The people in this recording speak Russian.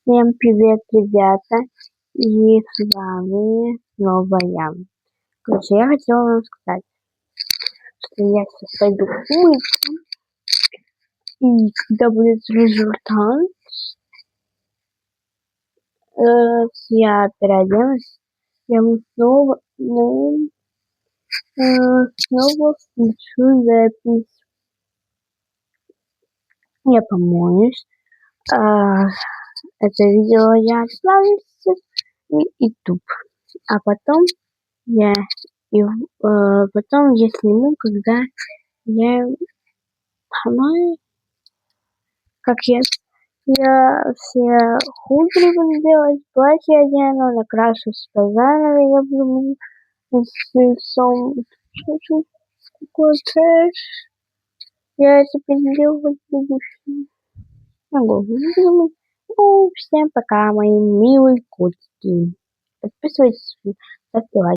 Всем привет, ребята! И с вами снова я. Короче, я хотела вам сказать, что я сейчас пойду умыться, и когда будет результат, я переоденусь, я снова включу запись. Я помоюсь. Это видео я отправлю в YouTube, а потом я сниму, когда я помою, как я все кудри буду делать, платье одену, накрашусь заново, я буду с лицом чуть-чуть такой трэш. Я это делать буду. Ну, всем пока, мои милые котики. Подписывайтесь, ставьте лайк.